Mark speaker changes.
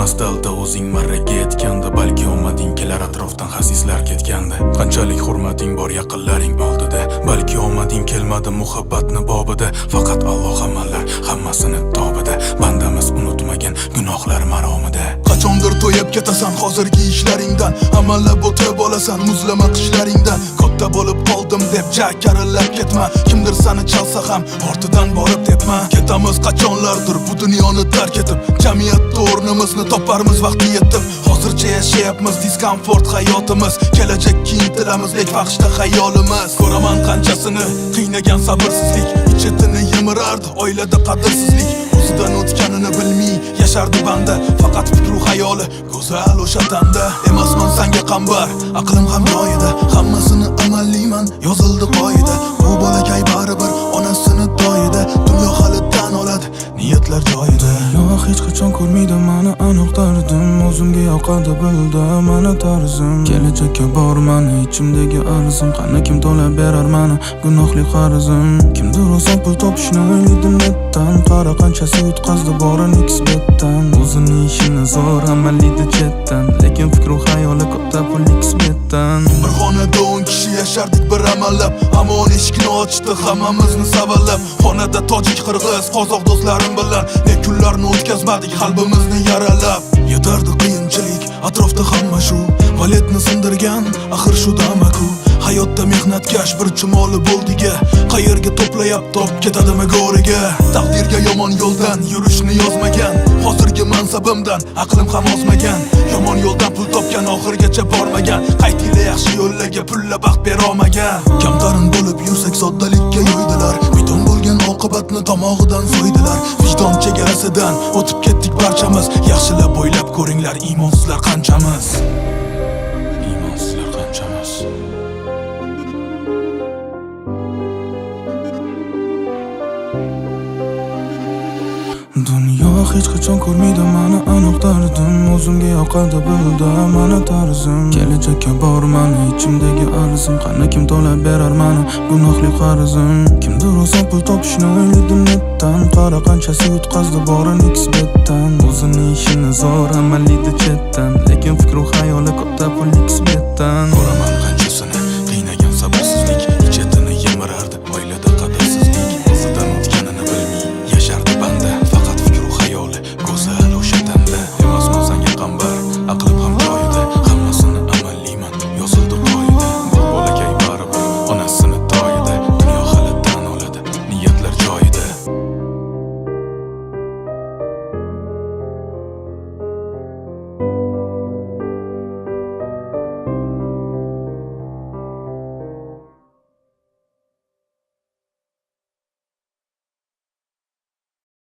Speaker 1: mast dalda o'zing marraga yetganda, balki omading kelar atrofdan xasislar ketganda. Qanchalik hurmating bor yaqinlaring oldida, balki omading kelmadi muhabbatni bobida. Faqat Alloh amallar hammasini tobida, bandamiz unutmagan gunohlar maromida.
Speaker 2: Qachondir to'yib ketasan hozirgi ishlaringdan, amallab o'tib olasan muzlama qishlaringdan. Katta bo'lib qoldim deb jakarillab ketma, kimdir seni chalsa ham ortidan borib tepma. Ketamiz qachonlardir bu dunyoni tark etib, jamiyatda o'rnimizni toparmiz vaqti yetib. Hozircha yashayapmiz diskomfort hayotimiz, kelajakka intilamiz lek vaqtda xayolimiz. Ko'raman qanchasini qiynagan sabrsizlik, ichetini yimirardi oilada qadrsizlik. O'zidan o'tganini bilmay yashardi banda, faqat fikru xayoli go'zal o'sha tanda. Emasman senga qambar, aqlim ham joyida, hammasini amallayman yozildi qoida. Bu bolakay baribir onasini doyida, dunyo hali tan oladi niyatlar joyida.
Speaker 3: Yo'q, hech qachon ko'rmaydi meni aniq dardim, o'zimga yoqadi bildi meni tarzim. Kelajakka bor meni ichimdagi arzim, qani kim to'lab berar meni gunohli qarzim. Kimdir o'zi pul topishni o'ylaydi netdan, qara qanchasi yutqazdi borini kisbetdan. O'zining ishini zo'r amallaydi chetdan, lekin fikru xayoli katta pul kisbetdan.
Speaker 2: Bir xonada 10 kishi yashardik bir amallab, hamon eshikni ochdi hammamizni savallab. Xonada tojik, qirg'iz, qozoq do'stlarim bilan ne kunlarni o'tkazmadik qalbimizni yaralab. Yetardi qiyinchilik, atrofda hamma shu, valetni sindirgan axir shu damaku. Hayotda mehnatkash bir chumoli bo'ldiga, qayerga to'playapti olib ketadimi go'riga. Taqdirga yomon yo'ldan yurishni yozmagan, hozirgi mansabimdan aqlim ham ozmagan. Yomon yo'ldan pul topgan oxirgacha bormagan, qaytila yaxshi yo'llarga pulla baxt berolmagan. Kamtarin bo'lib yursak soddalikka yo'ydilar, bidon bo'lgan oqibatni tomog'idan so'ydilar. Vijdon chegarasidan o'tib ketdik barchamiz, yaxshilab o'ylab ko'ringlar iymonsizlar qanchamiz. Iymonsizlar qanchamiz.
Speaker 3: Dunyo hech qachon ko'rmaydi meni aniq dardim, o'zimga yoqadi bildi meni tarzim. Kelajakka bor meni ichimdagi arzim, qani kim to'lab berar meni gunohli qarzim. Kimdir o'zi pul topishni o'ylaydi netdan, qara qanchasi yutqazdi borini kisbetdan. O'zining ishini zo'r amallaydi chetdan, lekin fikru xayoli katta pul kisbetdan.